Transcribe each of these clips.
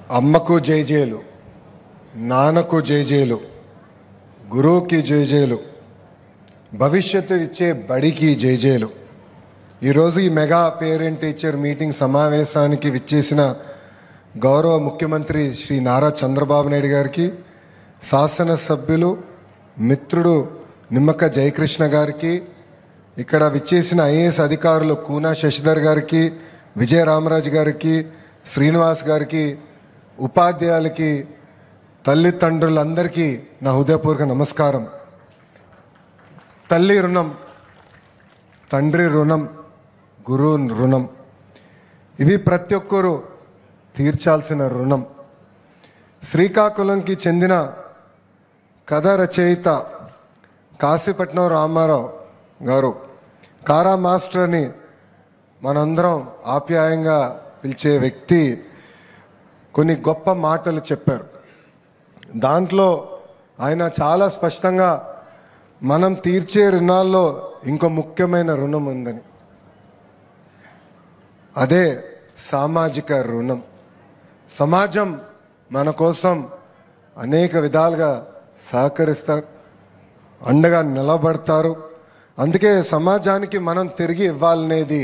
అమ్మకు జైజేలు, నాన్నకు జైజేలు, గురువుకి జైజేలు, భవిష్యత్తు ఇచ్చే బడికి జైజేలు. ఈరోజు ఈ మెగా పేరెంట్ టీచర్ మీటింగ్ సమావేశానికి విచ్చేసిన గౌరవ ముఖ్యమంత్రి శ్రీ నారా చంద్రబాబు నాయుడు గారికి, శాసనసభ్యులు మిత్రుడు నిమ్మక జయకృష్ణ గారికి, ఇక్కడ విచ్చేసిన ఐఏఎస్ అధికారులు కూనా శశిధర్ గారికి, విజయ రామరాజు గారికి, శ్రీనివాస్ గారికి, ఉపాధ్యాయులకి, తల్లిదండ్రులందరికీ నా హృదయపూర్వక నమస్కారం. తల్లి రుణం, తండ్రి రుణం, గురువు రుణం, ఇవి ప్రతి ఒక్కరూ తీర్చాల్సిన రుణం. శ్రీకాకుళంకి చెందిన కథ రచయిత కాశీపట్నం రామారావు గారు కారా మాస్టర్ అని మనందరం ఆప్యాయంగా పిలిచే వ్యక్తి కొన్ని గొప్ప మాటలు చెప్పారు. దాంట్లో ఆయన చాలా స్పష్టంగా మనం తీర్చే రుణాల్లో ఇంకో ముఖ్యమైన రుణం ఉందని, అదే సామాజిక రుణం. సమాజం మన కోసం అనేక విధాలుగా సహకరిస్తారు, అండగా నిలబడతారు. అందుకే సమాజానికి మనం తిరిగి ఇవ్వాలనేది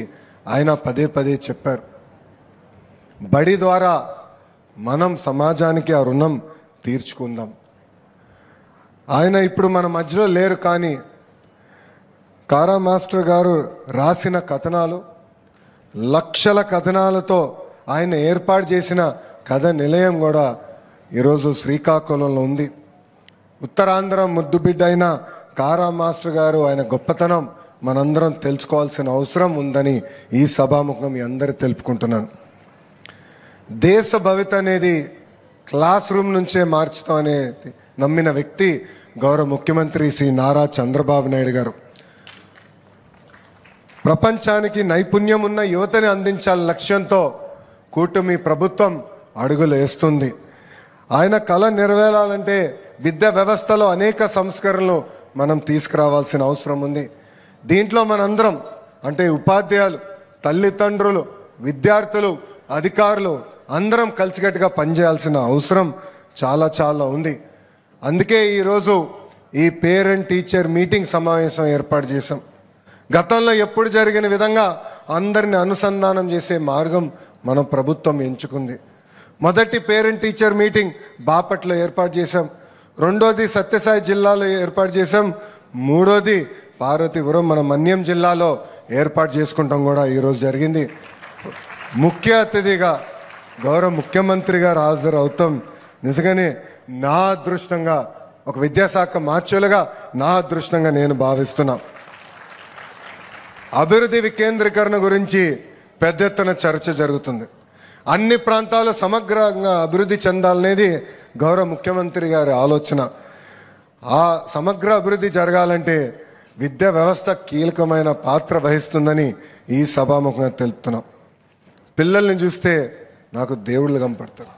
ఆయన పదే పదే చెప్పారు. బడి ద్వారా మనం సమాజానికి ఆ రుణం తీర్చుకుందాం. ఆయన ఇప్పుడు మన మధ్యలో లేరు, కానీ కారా మాస్టర్ గారు రాసిన కథనాలు, లక్షల కథనాలతో ఆయన ఏర్పాటు చేసిన కథ నిలయం కూడా ఈరోజు శ్రీకాకుళంలో ఉంది. ఉత్తరాంధ్ర ముద్దుబిడ్డ అయిన కారా మాస్టర్ గారు, ఆయన గొప్పతనం మనందరం తెలుసుకోవాల్సిన అవసరం ఉందని ఈ సభాముఖం మీ అందరూ తెలుపుకుంటున్నాను. దేశ భవిత అనేది క్లాస్ రూమ్ నుంచే మార్చుతాం అనేది నమ్మిన వ్యక్తి గౌరవ ముఖ్యమంత్రి శ్రీ నారా చంద్రబాబు నాయుడు గారు. ప్రపంచానికి నైపుణ్యం ఉన్న యువతని అందించాలని లక్ష్యంతో కూటమి ప్రభుత్వం అడుగులు వేస్తుంది. ఆయన కళ నెరవేరాలంటే విద్యా వ్యవస్థలో అనేక సంస్కరణలు మనం తీసుకురావాల్సిన అవసరం ఉంది. దీంట్లో మనందరం అంటే ఉపాధ్యాయులు, తల్లిదండ్రులు, విద్యార్థులు, అధికారులు అందరం కలిసికట్టుగా పనిచేయాల్సిన అవసరం చాలా చాలా ఉంది. అందుకే ఈరోజు ఈ పేరెంట్ టీచర్ మీటింగ్ సమావేశం ఏర్పాటు చేశాం. గతంలో ఎప్పుడు జరిగిన విధంగా అందరిని అనుసంధానం చేసే మార్గం మన ప్రభుత్వం ఎంచుకుంది. మొదటి పేరెంట్ టీచర్ మీటింగ్ బాపట్లో ఏర్పాటు చేశాం, రెండోది సత్యసాయి జిల్లాలో ఏర్పాటు చేశాం, మూడోది పార్వతీపురం మన మన్యం జిల్లాలో ఏర్పాటు చేసుకుంటాం కూడా ఈరోజు జరిగింది. ముఖ్య అతిథిగా గౌరవ ముఖ్యమంత్రి గారు హాజరు అవుతాం. నిజంగానే నా అదృష్టంగా, ఒక విద్యాశాఖ మార్చులుగా నా అదృష్టంగా నేను భావిస్తున్నా. అభివృద్ధి వికేంద్రీకరణ గురించి పెద్ద ఎత్తున చర్చ జరుగుతుంది. అన్ని ప్రాంతాలు సమగ్రంగా అభివృద్ధి చెందాలనేది గౌరవ ముఖ్యమంత్రి గారి ఆలోచన. ఆ సమగ్ర అభివృద్ధి జరగాలంటే విద్యా వ్యవస్థ కీలకమైన పాత్ర వహిస్తుందని ఈ సభాముఖంగా తెలుపుతున్నాం. పిల్లల్ని చూస్తే నాకు దేవుళ్ళు కనపడతారు.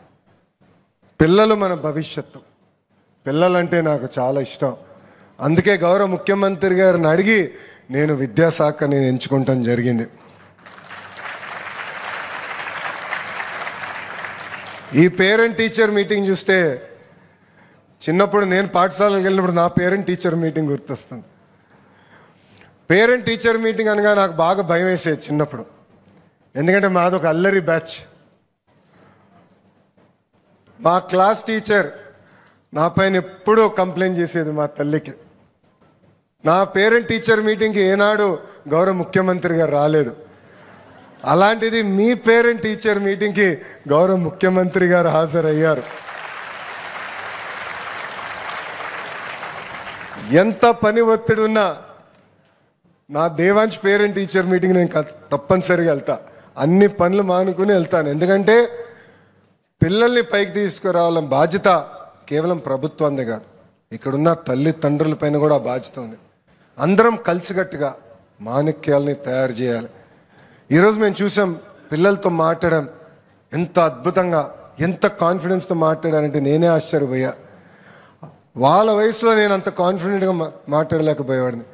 పిల్లలు మన భవిష్యత్తు. పిల్లలంటే నాకు చాలా ఇష్టం. అందుకే గౌరవ ముఖ్యమంత్రి గారిని అడిగి నేను విద్యాశాఖని ఎంచుకుంటాం జరిగింది. ఈ పేరెంట్ టీచర్ మీటింగ్ చూస్తే చిన్నప్పుడు నేను పాఠశాలకు వెళ్ళినప్పుడు నా పేరెంట్ టీచర్ మీటింగ్ గుర్తొస్తుంది. పేరెంట్ టీచర్ మీటింగ్ అనగా నాకు బాగా భయం వేసేది చిన్నప్పుడు. ఎందుకంటే మాదొక అల్లరి బ్యాచ్. మా క్లాస్ టీచర్ నా పైన ఎప్పుడూ కంప్లైంట్ చేసేది మా తల్లికి. నా పేరెంట్ టీచర్ మీటింగ్కి ఏనాడు గౌరవ ముఖ్యమంత్రి గారు రాలేదు. అలాంటిది మీ పేరెంట్ టీచర్ మీటింగ్కి గౌరవ ముఖ్యమంత్రి గారు హాజరయ్యారు. ఎంత పని ఒత్తిడి ఉన్నా నా దేవాంశ్ పేరెంట్ టీచర్ మీటింగ్ నేను తప్పనిసరిగా వెళ్తా. అన్ని పనులు మానుకుని వెళ్తాను. ఎందుకంటే పిల్లల్ని పైకి తీసుకురావాలని బాధ్యత కేవలం ప్రభుత్వందే కాదు, ఇక్కడున్న తల్లిదండ్రుల పైన కూడా బాధ్యత ఉంది. అందరం కలిసికట్టుగా మాణిక్యాలని తయారు చేయాలి. ఈరోజు మేము చూసాం పిల్లలతో మాట్లాడడం ఎంత అద్భుతంగా, ఎంత కాన్ఫిడెన్స్తో మాట్లాడారంటే నేనే ఆశ్చర్యపోయా. వాళ్ళ వయసులో నేను అంత కాన్ఫిడెంట్గా మాట్లాడలేకపోయేవాడిని.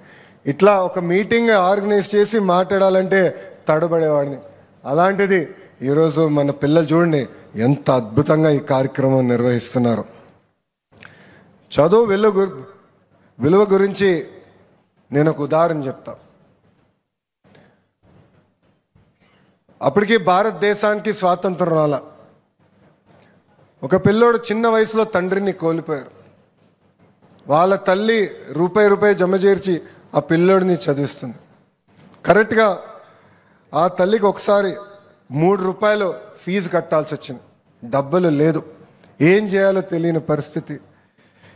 ఇట్లా ఒక మీటింగ్ ఆర్గనైజ్ చేసి మాట్లాడాలంటే తడబడేవాడిని. అలాంటిది ఈరోజు మన పిల్లలు చూడండి ఎంత అద్భుతంగా ఈ కార్యక్రమం నిర్వహిస్తున్నారు. చదువు విలువ గురించి నేను ఒక ఉదాహరణ చెప్తా. అప్పటికి భారతదేశానికి స్వాతంత్రం రాల. ఒక పిల్లోడు చిన్న వయసులో తండ్రిని కోల్పోయారు. వాళ్ళ తల్లి రూపాయి జమ చేర్చి ఆ పిల్లోడిని చదివిస్తుంది. కరెక్ట్గా ఆ తల్లికి ఒకసారి ₹3 ఫీజు కట్టాల్సి వచ్చింది. డబ్బులు లేదు, ఏం చేయాలో తెలియని పరిస్థితి.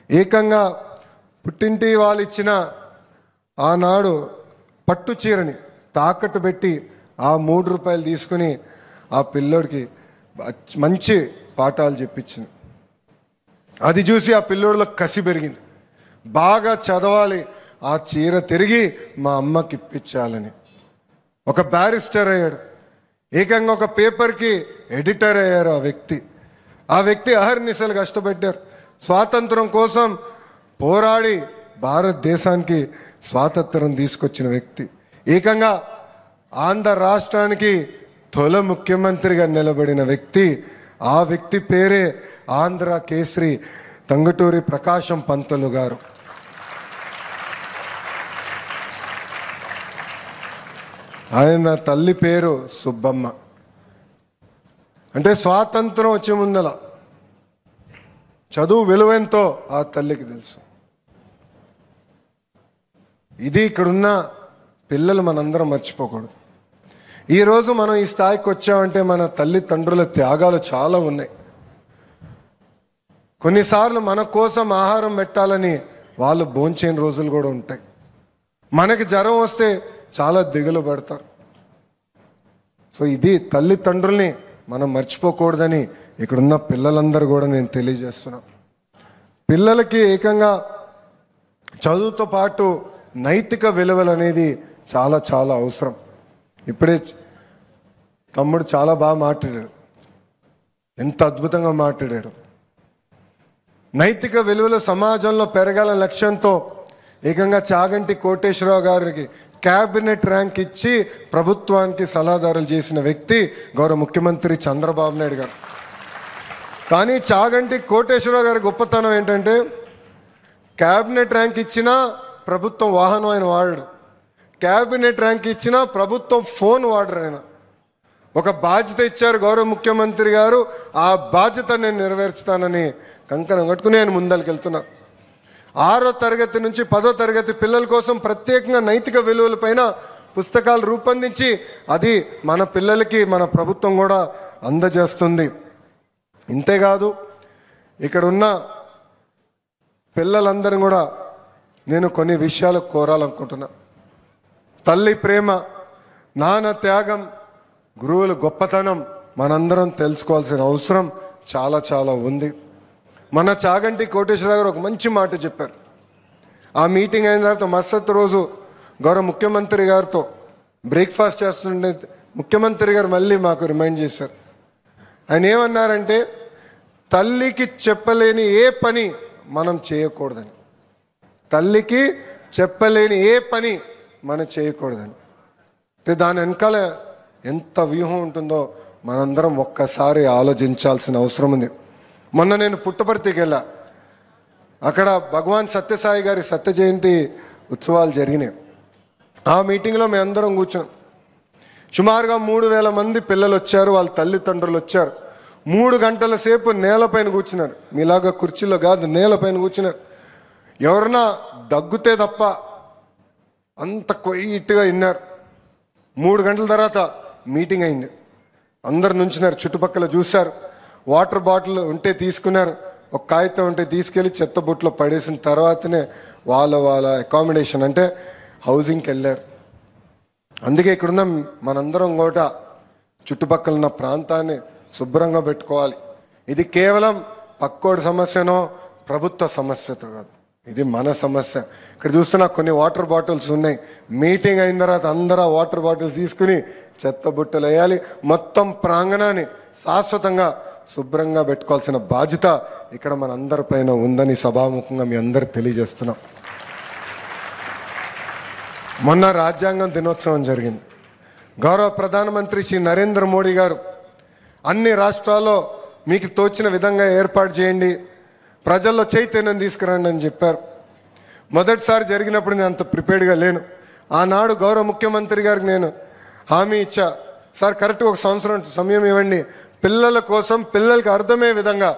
ఏకంగా పుట్టింటి వాళ్ళు ఇచ్చిన ఆనాడు పట్టు చీరని తాకట్టు పెట్టి ఆ ₹3 తీసుకుని ఆ పిల్లోడికి మంచి పాఠాలు చెప్పించింది. అది చూసి ఆ పిల్లోడిలో కసి పెరిగింది. బాగా చదవాలి, ఆ చీర తిరిగి మా అమ్మకి ఇప్పించాలని. ఒక బ్యారిస్టర్ అయ్యాడు. ఏకంగా ఒక పేపర్కి ఎడిటర్ అయ్యారు ఆ వ్యక్తి అహర్నిశలు కష్టపెట్టారు. స్వాతంత్రం కోసం పోరాడి భారతదేశానికి స్వాతంత్రం తీసుకొచ్చిన వ్యక్తి. ఏకంగా ఆంధ్ర రాష్ట్రానికి తొలి ముఖ్యమంత్రిగా నిలబడిన వ్యక్తి. ఆ వ్యక్తి పేరే ఆంధ్ర కేసరి టంగుటూరి ప్రకాశం పంతులు గారు. ఆయన తల్లి పేరు సుబ్బమ్మ. అంటే స్వాతంత్రం వచ్చే ముందల చదువు విలువెంతో ఆ తల్లికి తెలుసు. ఇది ఇక్కడున్న పిల్లలు మనందరం మర్చిపోకూడదు. ఈరోజు మనం ఈ స్థాయికి వచ్చామంటే మన తల్లిదండ్రుల త్యాగాలు చాలా ఉన్నాయి. కొన్నిసార్లు మన కోసం ఆహారం పెట్టాలని వాళ్ళు భోంచేయని రోజులు కూడా ఉంటాయి. మనకి జ్వరం వస్తే చాలా దిగులు పడతారు. సో ఇది తల్లిదండ్రుల్ని మనం మర్చిపోకూడదని ఇక్కడున్న పిల్లలందరూ కూడా నేను తెలియజేస్తున్నా. పిల్లలకి ఏకంగా చదువుతో పాటు నైతిక విలువలు అనేది చాలా చాలా అవసరం. ఇప్పుడే తమ్ముడు చాలా బాగా మాట్లాడాడు, ఎంత అద్భుతంగా మాట్లాడాడు. నైతిక విలువలు సమాజంలో పెరగాల లక్ష్యంతో ఏకంగా చాగంటి కోటేశ్వరరావు గారికి క్యాబినెట్ ర్యాంక్ ఇచ్చి ప్రభుత్వానికి సలహాదారులు చేసిన వ్యక్తి గౌరవ ముఖ్యమంత్రి చంద్రబాబు నాయుడు గారు. కానీ చాగంటి కోటేశ్వరరావు గారి గొప్పతనం ఏంటంటే క్యాబినెట్ ర్యాంక్ ఇచ్చినా ప్రభుత్వం వాహనం ఆయన వాడడు, క్యాబినెట్ ర్యాంక్ ఇచ్చినా ప్రభుత్వం ఫోన్ వాడరు. ఆయన ఒక బాధ్యత ఇచ్చారు గౌరవ ముఖ్యమంత్రి గారు, ఆ బాధ్యత నేను నెరవేర్చుతానని కంకణం కట్టుకుని ఆయన ముందరికి వెళ్తున్నారు. 6వ తరగతి నుంచి 10వ తరగతి పిల్లల కోసం ప్రత్యేకంగా నైతిక విలువలపైన పుస్తకాలు రూపొందించి అది మన పిల్లలకి మన ప్రభుత్వం కూడా అందజేస్తుంది. ఇంతేకాదు ఇక్కడ ఉన్న పిల్లలందరూ కూడా నేను కొన్ని విషయాలు కోరాలనుకుంటున్నా. తల్లి ప్రేమ, నాన్న త్యాగం, గురువుల గొప్పతనం మనందరం తెలుసుకోవాల్సిన అవసరం చాలా చాలా ఉంది. మన చాగంటి కోటేశ్వరరావు గారు ఒక మంచి మాట చెప్పారు. ఆ మీటింగ్ అయిన తర్వాత మరుసటి రోజు గౌరవ ముఖ్యమంత్రి గారితో బ్రేక్ఫాస్ట్ చేస్తుండే ముఖ్యమంత్రి గారు మళ్ళీ మాకు రిమైండ్ చేశారు. ఆయన ఏమన్నారంటే తల్లికి చెప్పలేని ఏ పని మనం చేయకూడదని, తల్లికి చెప్పలేని ఏ పని మనం చేయకూడదని. దాని వెనకాల ఎంత వ్యూహం ఉంటుందో మనందరం ఒక్కసారి ఆలోచించాల్సిన అవసరం ఉంది. మొన్న నేను పుట్టపర్తికి వెళ్ళా. అక్కడ భగవాన్ సత్యసాయి గారి సత్య జయంతి ఉత్సవాలు జరిగినాయి. ఆ మీటింగ్లో మేము అందరం కూర్చున్నాం. సుమారుగా 3000 మంది పిల్లలు వచ్చారు, వాళ్ళ తల్లిదండ్రులు వచ్చారు. 3 గంటల సేపు నేలపైన కూర్చున్నారు. మీలాగా కుర్చీలో కాదు, నేలపైన కూర్చున్నారు. ఎవరన్నా దగ్గుతే తప్ప అంత క్వైట్గా విన్నారు. 3 గంటల తర్వాత మీటింగ్ అయింది. అందరు నుంచున్నారు, చుట్టుపక్కల చూశారు. వాటర్ బాటిల్ ఉంటే తీసుకున్నారు, ఒక కాగితం ఉంటే తీసుకెళ్ళి చెత్త బుట్టలో పడేసిన తర్వాతనే వాళ్ళ అకామిడేషన్ అంటే హౌసింగ్కి వెళ్ళారు. అందుకే ఇక్కడున్న మనందరం కూడా చుట్టుపక్కల ఉన్న ప్రాంతాన్ని శుభ్రంగా పెట్టుకోవాలి. ఇది కేవలం పక్కోడి సమస్యనో ప్రభుత్వ సమస్యతో కాదు, ఇది మన సమస్య. ఇక్కడ చూస్తున్నా కొన్ని వాటర్ బాటిల్స్ ఉన్నాయి. మీటింగ్ అయిన తర్వాత అందరూ వాటర్ బాటిల్స్ తీసుకుని చెత్త బుట్టలు వేయాలి. మొత్తం ప్రాంగణాన్ని శాశ్వతంగా శుభ్రంగా పెట్టుకోవాల్సిన బాధ్యత ఇక్కడ మన అందరిపైన ఉందని సభాముఖంగా మీ అందరికి తెలియజేస్తున్నాం. మొన్న రాజ్యాంగం దినోత్సవం జరిగింది. గౌరవ ప్రధానమంత్రి శ్రీ నరేంద్ర మోడీ గారు అన్ని రాష్ట్రాల్లో మీకు తోచిన విధంగా ఏర్పాటు చేయండి, ప్రజల్లో చైతన్యం తీసుకురండి అని చెప్పారు. మొదటిసారి జరిగినప్పుడు నేను అంత ప్రిపేర్డ్గా లేను. ఆనాడు గౌరవ ముఖ్యమంత్రి గారికి నేను హామీ ఇచ్చా, సార్ కరెక్ట్గా 1 సంవత్సరం సమయం ఇవ్వండి, పిల్లల కోసం పిల్లలకి అర్థమయ్యే విధంగా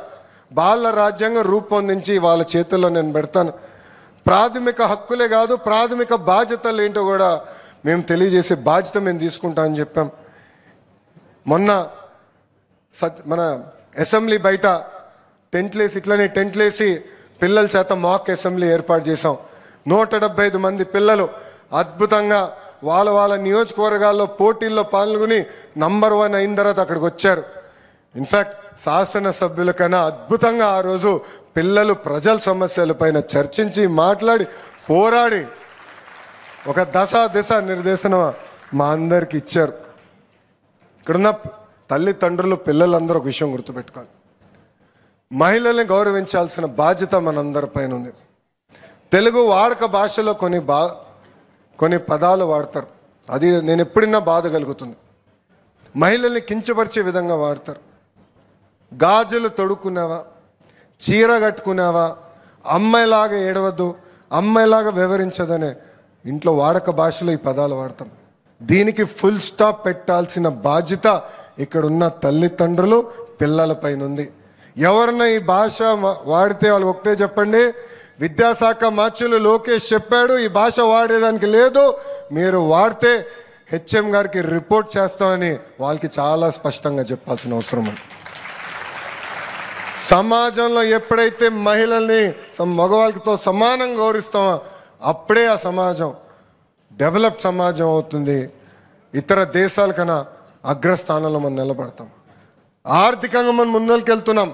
బాల రాజ్యాంగం రూపొందించి వాళ్ళ చేతుల్లో నేను పెడతాను. ప్రాథమిక హక్కులే కాదు, ప్రాథమిక బాధ్యతలు ఏంటో కూడా మేము తెలియజేసే బాధ్యత మేము తీసుకుంటామని చెప్పాం. మొన్న మన అసెంబ్లీ బయట టెంట్లేసి పిల్లల చేత మాక్ అసెంబ్లీ ఏర్పాటు చేశాం. 175 మంది పిల్లలు అద్భుతంగా వాళ్ళ నియోజకవర్గాల్లో పోటీల్లో పాల్గొని నంబర్ 1 అయిన తర్వాత అక్కడికి వచ్చారు. ఇన్ఫ్యాక్ట్ శాసనసభ్యుల కన్నా అద్భుతంగా ఆ రోజు పిల్లలు ప్రజల సమస్యలపైన చర్చించి మాట్లాడి పోరాడి ఒక దిశ నిర్దేశనం మా అందరికి ఇచ్చారు. ఇక్కడున్న తల్లిదండ్రులు పిల్లలందరూ ఒక విషయం గుర్తుపెట్టుకోవాలి, మహిళల్ని గౌరవించాల్సిన బాధ్యత మనందరిపైన ఉంది. తెలుగు వాడక భాషలో కొన్ని పదాలు వాడతారు, అది నేను ఎప్పుడైనా బాధ కలుగుతుంది. మహిళల్ని కించపరిచే విధంగా వాడతారు. గాజులు తొడుక్కున్నావా, చీర కట్టుకున్నావా, అమ్మాయిలాగా ఏడవద్దు, అమ్మాయిలాగా వివరించదనే ఇంట్లో వాడక భాషలో ఈ పదాలు వాడతాం. దీనికి ఫుల్ స్టాప్ పెట్టాల్సిన బాధ్యత ఇక్కడున్న తల్లిదండ్రులు పిల్లలపైన ఉంది. ఎవరన్నా ఈ భాష వాడితే వాళ్ళు ఒకటే చెప్పండి, విద్యాశాఖ మంత్రులు లోకేష్ చెప్పాడు ఈ భాష వాడేదానికి లేదు, మీరు వాడితే హెచ్ఎం గారికి రిపోర్ట్ చేస్తామని వాళ్ళకి చాలా స్పష్టంగా చెప్పాల్సిన అవసరం ఉంది. సమాజంలో ఎప్పుడైతే మహిళల్ని మగవాళ్ళతో సమానంగా గౌరవిస్తామో అప్పుడే ఆ సమాజం డెవలప్డ్ సమాజం అవుతుంది. ఇతర దేశాల కన్నా అగ్రస్థానంలో మనం నిలబడతాం. ఆర్థికంగా మనం ముందరికి వెళ్తున్నాం,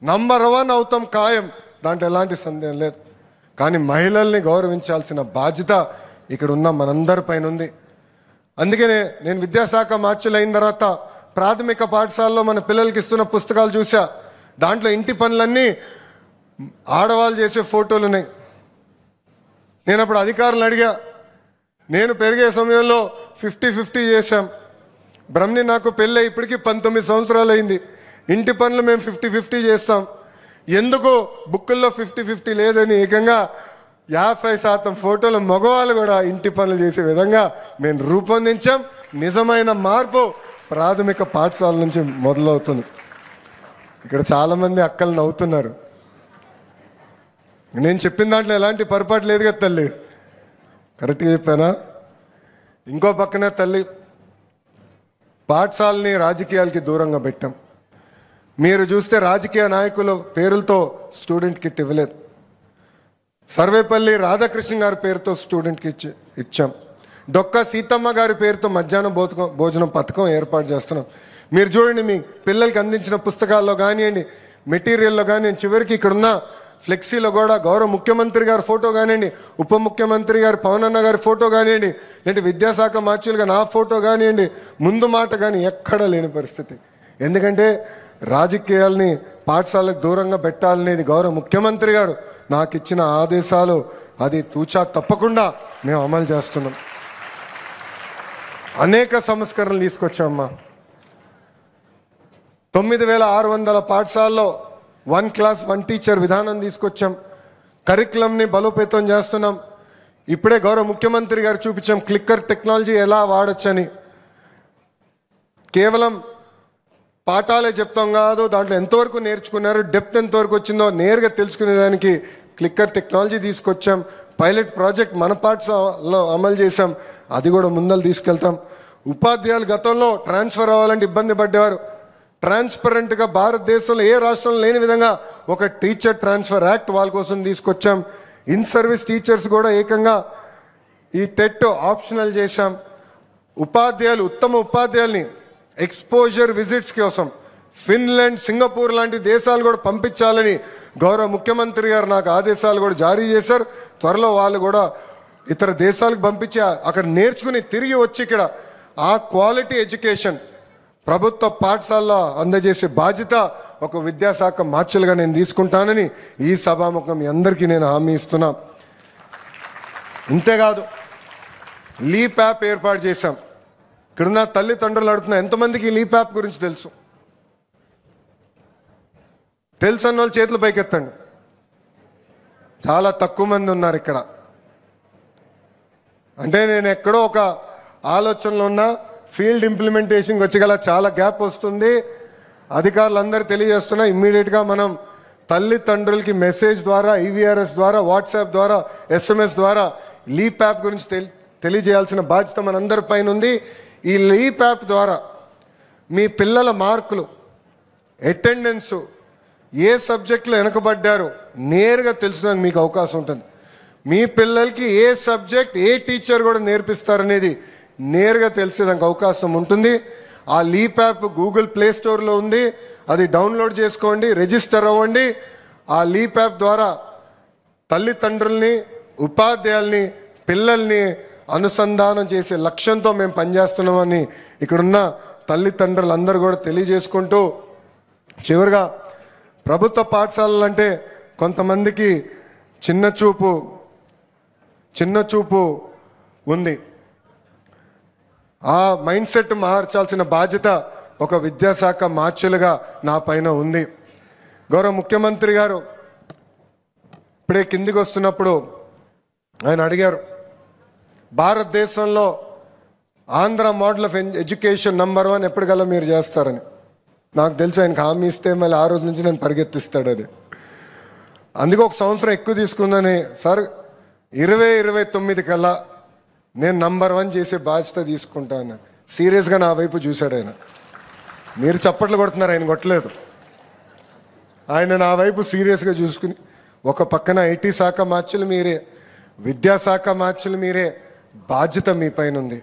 నంబర్ 1 అవుతాం ఖాయం, దాంట్లో ఎలాంటి సందేహం లేదు. కానీ మహిళల్ని గౌరవించాల్సిన బాధ్యత ఇక్కడ ఉన్న మనందరిపైన ఉంది. అందుకనే నేను విద్యాశాఖ మార్చులు అయిన తర్వాత ప్రాథమిక పాఠశాలలో మన పిల్లలకి ఇస్తున్న పుస్తకాలు చూసా, దాంట్లో ఇంటి పనులన్నీ ఆడవాళ్ళు చేసే ఫోటోలు ఉన్నాయి. నేను అప్పుడు అధికారులు అడిగా, నేను పెరిగే సమయంలో 50-50 చేశాం. బ్రహ్మని నాకు పెళ్ళి ఇప్పటికీ 19 సంవత్సరాలు అయింది. ఇంటి పనులు మేము 50-50 చేస్తాం, ఎందుకు బుక్కుల్లో 50-50 లేదని ఏకంగా 50% ఫోటోలు మగవాళ్ళు కూడా ఇంటి పనులు చేసే విధంగా మేము రూపొందించాం. నిజమైన మార్పు ప్రాథమిక పాఠశాల నుంచి మొదలవుతుంది. ఇక్కడ చాలామంది అక్కలు నవ్వుతున్నారు, నేను చెప్పిన దాంట్లో ఎలాంటి పొరపాటు లేదు కదా తల్లి, కరెక్ట్గా చెప్పానా? ఇంకో పక్కన తల్లి, పాఠశాలని రాజకీయాలకి దూరంగా పెట్టాం. మీరు చూస్తే రాజకీయ నాయకుల పేరులతో స్టూడెంట్ కిట్ ఇవ్వలేదు. సర్వేపల్లి రాధాకృష్ణ గారి పేరుతో స్టూడెంట్కి ఇచ్చాం. డొక్క సీతమ్మ గారి పేరుతో మధ్యాహ్నం భోజనం పథకం ఏర్పాటు చేస్తున్నాం. మీరు చూడండి, మీ పిల్లలకి అందించిన పుస్తకాల్లో కానివ్వండి, మెటీరియల్లో కానివ్వండి, చివరికి ఇక్కడున్న ఫ్లెక్సీలో కూడా గౌరవ ముఖ్యమంత్రి గారి ఫోటో కానివ్వండి, ఉప ముఖ్యమంత్రి గారు పవన్ అన్న గారి ఫోటో కానివ్వండి, లేదంటే విద్యాశాఖ మార్చులుగా నా ఫోటో కానివ్వండి, ముందు మాట కానీ ఎక్కడా లేని పరిస్థితి. ఎందుకంటే రాజకీయాల్ని పాఠశాలకు దూరంగా పెట్టాలనేది గౌరవ ముఖ్యమంత్రి గారు నాకు ఇచ్చిన ఆదేశాలు, అది తూచా తప్పకుండా మేము అమలు చేస్తున్నాం. అనేక సంస్కరణలు తీసుకొచ్చామమ్మా. 9600 పాఠశాలలో 1 క్లాస్ 1 టీచర్ విధానం తీసుకొచ్చాం. కరికులంని బలోపేతం చేస్తున్నాం. ఇప్పుడే గౌరవ ముఖ్యమంత్రి గారు చూపించాం క్లిక్కర్ టెక్నాలజీ ఎలా వాడచ్చని. కేవలం పాఠాలే చెప్తాం కాదు, దాంట్లో ఎంతవరకు నేర్చుకున్నారు, డెప్త్ ఎంతవరకు వచ్చిందో నేరుగా తెలుసుకునేదానికి క్లిక్కర్ టెక్నాలజీ తీసుకొచ్చాం. పైలట్ ప్రాజెక్ట్ మన పాఠశాలలో అమలు చేశాం, అది కూడా ముందలు తీసుకెళ్తాం. ఉపాధ్యాయులు గతంలో ట్రాన్స్ఫర్ అవ్వాలంటే ఇబ్బంది పడ్డేవారు. ట్రాన్స్పరెంట్గా భారతదేశంలో ఏ రాష్ట్రంలో లేని విధంగా ఒక టీచర్ ట్రాన్స్ఫర్ యాక్ట్ వాళ్ళ కోసం తీసుకొచ్చాం. ఇన్ సర్వీస్ టీచర్స్ కూడా ఏకంగా ఈ టెట్ ఆప్షనల్ చేశాం. ఉత్తమ ఉపాధ్యాయుల్ని ఎక్స్పోజర్ విజిట్స్ కోసం ఫిన్లాండ్, సింగపూర్ లాంటి దేశాలు కూడా పంపించాలని గౌరవ ముఖ్యమంత్రి గారు నాకు ఆదేశాలు కూడా జారీ చేశారు. త్వరలో వాళ్ళు కూడా ఇతర దేశాలకు పంపించి అక్కడ నేర్చుకుని తిరిగి వచ్చి ఇక్కడ ఆ క్వాలిటీ ఎడ్యుకేషన్ ప్రభుత్వ పాఠశాలలో అందజేసే బాధ్యత ఒక విద్యాశాఖ మార్చులుగా నేను తీసుకుంటానని ఈ సభాముఖం మీ అందరికీ నేను హామీ ఇస్తున్నా. ఇంతేకాదు, లీప్ యాప్ ఏర్పాటు చేశాం. ఇక్కడున్న తల్లిదండ్రులు అడుగుతున్నా, ఎంతమందికి లీప్ యాప్ గురించి తెలుసు? తెలుసన్న వాళ్ళు చేతులు పైకెత్తండి. చాలా తక్కువ మంది ఉన్నారు ఇక్కడ. అంటే నేను ఎక్కడో ఒక ఆలోచనలో ఉన్నా, ఫీల్డ్ ఇంప్లిమెంటేషన్కి వచ్చి చాలా గ్యాప్ వస్తుంది. అధికారులందరూ తెలియజేస్తున్నా, ఇమ్మీడియట్గా మనం తల్లిదండ్రులకి మెసేజ్ ద్వారా, ఈవీఆర్ఎస్ ద్వారా, వాట్సాప్ ద్వారా, SMS ద్వారా లీప్ యాప్ గురించి తెలియజేయాల్సిన బాధ్యత మనందరి పైన ఉంది. ఈ లీప్ యాప్ ద్వారా మీ పిల్లల మార్కులు, అటెండెన్సు, ఏ సబ్జెక్టులో వెనకబడ్డారో నేరుగా తెలుసుకోవడానికి మీకు అవకాశం ఉంటుంది. మీ పిల్లలకి ఏ సబ్జెక్ట్, ఏ టీచర్ కూడా నేర్పిస్తారనేది నేరుగా తెలిసేదానికి అవకాశం ఉంటుంది. ఆ లీప్ యాప్ గూగుల్ ప్లే స్టోర్లో ఉంది, అది డౌన్లోడ్ చేసుకోండి, రిజిస్టర్ అవ్వండి. ఆ లీప్ యాప్ ద్వారా తల్లిదండ్రుల్ని, ఉపాధ్యాయుల్ని, పిల్లల్ని అనుసంధానం చేసే లక్ష్యంతో మేము పనిచేస్తున్నామని ఇక్కడున్న తల్లిదండ్రులందరూ కూడా తెలియజేసుకుంటూ, చివరిగా ప్రభుత్వ పాఠశాలలు అంటే కొంతమందికి చిన్న చూపు ఉంది. ఆ మైండ్ సెట్ మార్చాల్సిన బాధ్యత ఒక విద్యాశాఖ మార్చులుగా నా పైన ఉంది. గౌరవ ముఖ్యమంత్రి గారు ఇప్పుడే కిందికి వస్తున్నప్పుడు ఆయన అడిగారు, భారతదేశంలో Andhra model of education number 1 ఎప్పటికల్లా మీరు చేస్తారని. నాకు తెలుసు ఆయనకు హామీ ఇస్తే మళ్ళీ ఆ రోజు నుంచి నేను పరిగెత్తిస్తాడు అది. అందుకే ఒక సంవత్సరం ఎక్కువ తీసుకుందని, సార్ 2029 కల్లా నేను నంబర్ 1 చేసే బాధ్యత తీసుకుంటాను. సీరియస్గా నా వైపు చూశాడు ఆయన. మీరు చప్పట్లు కొడుతున్నారు, ఆయన కొట్టలేదు. ఆయన నా వైపు సీరియస్గా చూసుకుని, ఒక పక్కన ఐటీ శాఖ మార్చులు మీరే, విద్యాశాఖ మార్చులు మీరే, బాధ్యత మీ పైన ఉంది.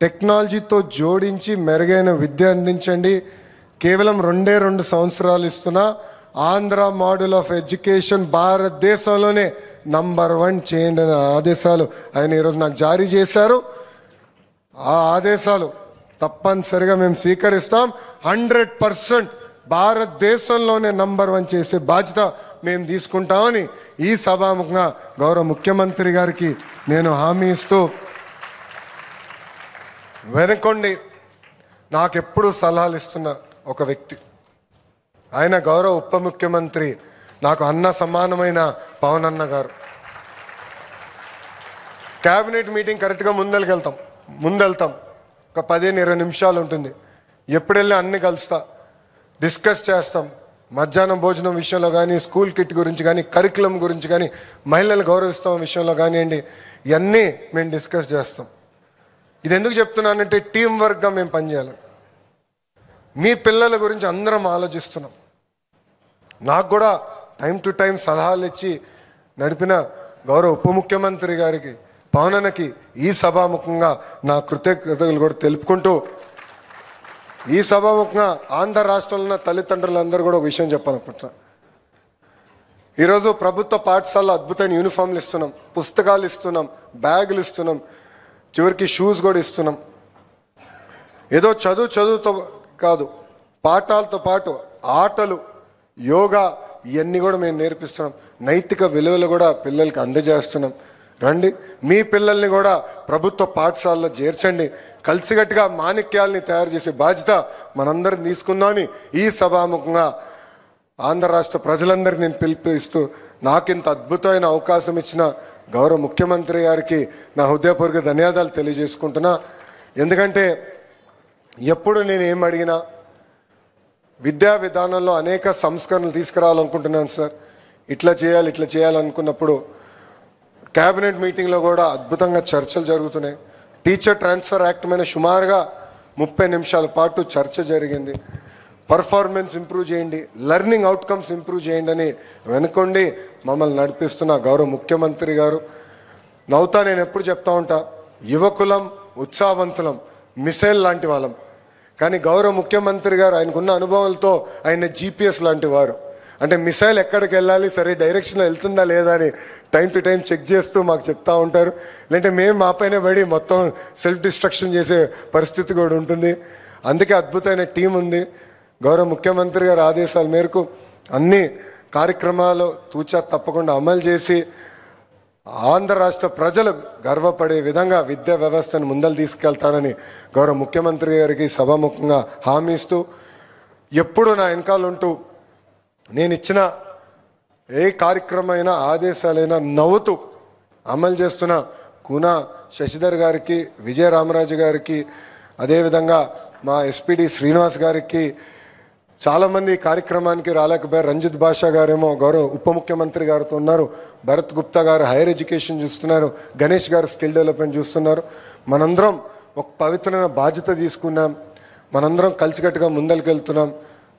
టెక్నాలజీతో జోడించి మెరుగైన విద్య అందించండి. కేవలం 2 సంవత్సరాలు ఇస్తున్నా ఆంధ్ర మోడల్ ఆఫ్ ఎడ్యుకేషన్ భారతదేశంలోనే నంబర్ 1 చేయండి అనే ఆదేశాలు ఆయన ఈరోజు నాకు జారీ చేశారు. ఆ ఆదేశాలు తప్పనిసరిగా మేము స్వీకరిస్తాం. 100% భారతదేశంలోనే నంబర్ 1 చేసే బాధ్యత మేము తీసుకుంటామని ఈ సభాముఖంగా గౌరవ ముఖ్యమంత్రి గారికి నేను హామీ ఇస్తూ, వెనకొండి నాకెప్పుడు సలహాలు ఇస్తున్న ఒక వ్యక్తి, ఆయన గౌరవ ఉప ముఖ్యమంత్రి, నాకు అన్న సమానమైన పవన్ అన్న గారు. క్యాబినెట్ మీటింగ్ కరెక్ట్గా ముందెళ్తాం ఒక 15-20 నిమిషాలు ఉంటుంది. ఎప్పుడెళ్ళి అన్ని కలుస్తా, డిస్కస్ చేస్తాం. మధ్యాహ్నం భోజనం విషయంలో కానీ, స్కూల్ కిట్ గురించి కానీ, కరికులం గురించి కానీ, మహిళలు గౌరవిస్తాం విషయంలో కానివ్వండి, ఇవన్నీ మేము డిస్కస్ చేస్తాం. ఇది ఎందుకు చెప్తున్నానంటే టీం వర్క్గా మేము పనిచేయాలి. మీ పిల్లల గురించి అందరం ఆలోచిస్తున్నాం. నాకు కూడా టైం టు టైం సలహాలు ఇచ్చి నడిపిన గౌరవ ఉప ముఖ్యమంత్రి గారికి, పవన్ అన్నకి ఈ సభాముఖంగా నా కృతజ్ఞతలు కూడా తెలుపుకుంటూ, ఈ సభాముఖంగా ఆంధ్ర రాష్ట్రంలో ఉన్న తల్లిదండ్రులందరూ కూడా ఒక విషయం చెప్పాలనుకుంటున్నా. ఈరోజు ప్రభుత్వ పాఠశాలలో అద్భుతమైన యూనిఫామ్లు ఇస్తున్నాం, పుస్తకాలు ఇస్తున్నాం, బ్యాగులు ఇస్తున్నాం, చివరికి షూస్ కూడా ఇస్తున్నాం. ఏదో చదువుతో కాదు, పాఠాలతో పాటు ఆటలు, యోగా, ఇవన్నీ కూడా మేము నేర్పిస్తున్నాం. నైతిక విలువలు కూడా పిల్లలకి అందజేస్తున్నాం. రండి, మీ పిల్లల్ని కూడా ప్రభుత్వ పాఠశాలలో చేర్చండి. కలిసిగట్టుగా మాణిక్యాలని తయారు చేసే బాధ్యత మనందరం తీసుకుందామని ఈ సభాముఖంగా ఆంధ్ర రాష్ట్ర ప్రజలందరికీ నేను పిలుపునిస్తూ, నాకింత అద్భుతమైన అవకాశం ఇచ్చిన గౌరవ ముఖ్యమంత్రి గారికి నా హృదయపూర్వక ధన్యవాదాలు తెలియజేసుకుంటున్నా. ఎందుకంటే ఎప్పుడు నేను ఏం అడిగినా విద్యా విధానంలో అనేక సంస్కరణలు తీసుకురావాలనుకుంటున్నాను సార్. ఇట్లా చేయాలనుకున్నప్పుడు క్యాబినెట్ మీటింగ్లో కూడా అద్భుతంగా చర్చలు జరుగుతున్నాయి. టీచర్ ట్రాన్స్ఫర్ యాక్ట్ మీద సుమారుగా 30 నిమిషాల పాటు చర్చ జరిగింది. పర్ఫార్మెన్స్ ఇంప్రూవ్ చేయండి, లెర్నింగ్ అవుట్కమ్స్ ఇంప్రూవ్ చేయండి అని వెనుకొండి మమ్మల్ని నడిపిస్తున్న గౌరవ ముఖ్యమంత్రి గారు. నవ్వుతా నేను ఎప్పుడు చెప్తా ఉంటా, యువకులం, ఉత్సాహవంతులం, మిసైల్ లాంటి వాళ్ళం. కానీ గౌరవ ముఖ్యమంత్రి గారు ఆయనకున్న అనుభవాలతో ఆయన GPS లాంటి వారు. అంటే మిసైల్ ఎక్కడికి వెళ్ళాలి, సరే డైరెక్షన్లో వెళ్తుందా లేదా అని టైం టు టైం చెక్ చేస్తూ మాకు చెప్తా ఉంటారు. లేదంటే మేము మా పైన పడి మొత్తం సెల్ఫ్ డిస్ట్రక్షన్ చేసే పరిస్థితి కూడా ఉంటుంది. అందుకే అద్భుతమైన టీం ఉంది. గౌరవ ముఖ్యమంత్రి గారి ఆదేశాల మేరకు అన్ని కార్యక్రమాలు తూచా తప్పకుండా అమలు చేసి ఆంధ్ర రాష్ట్ర ప్రజలు గర్వపడే విధంగా విద్యా వ్యవస్థను ముందలు తీసుకెళ్తానని గౌరవ ముఖ్యమంత్రి గారికి సభాముఖంగా హామీ ఇస్తూ, ఎప్పుడు నా వెనకాల ఉంటూ నేను ఇచ్చిన ఏ కార్యక్రమమైనా ఆదేశాలైనా నవ్వుతూ అమలు చేస్తున్న కూనా శశిధర్ గారికి, విజయ రామరాజు గారికి, అదేవిధంగా మా ఎస్పీడి శ్రీనివాస్ గారికి, చాలామంది కార్యక్రమానికి రాలేకపోయారు. రంజిత్ భాషా గారేమో గౌరవ ఉప ముఖ్యమంత్రి గారితో ఉన్నారు, భరత్ గుప్తా గారు హైయర్ ఎడ్యుకేషన్ చూస్తున్నారు, గణేష్ గారు స్కిల్ డెవలప్మెంట్ చూస్తున్నారు. మనందరం ఒక పవిత్రమైన బాధ్యత తీసుకున్నాం, మనందరం కలిసికట్టుగా ముందరికి వెళ్తున్నాం.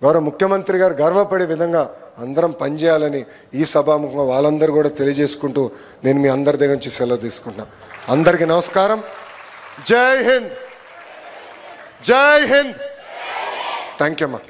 గౌరవ ముఖ్యమంత్రి గారు గర్వపడే విధంగా అందరం పనిచేయాలని ఈ సభాముఖంగా వాళ్ళందరూ కూడా తెలియజేసుకుంటూ నేను మీ అందరి దగ్గర నుంచి సెలవు తీసుకుంటున్నాను. అందరికీ నమస్కారం. జై హింద్, జై హింద్. థ్యాంక్ యూ అమ్మా.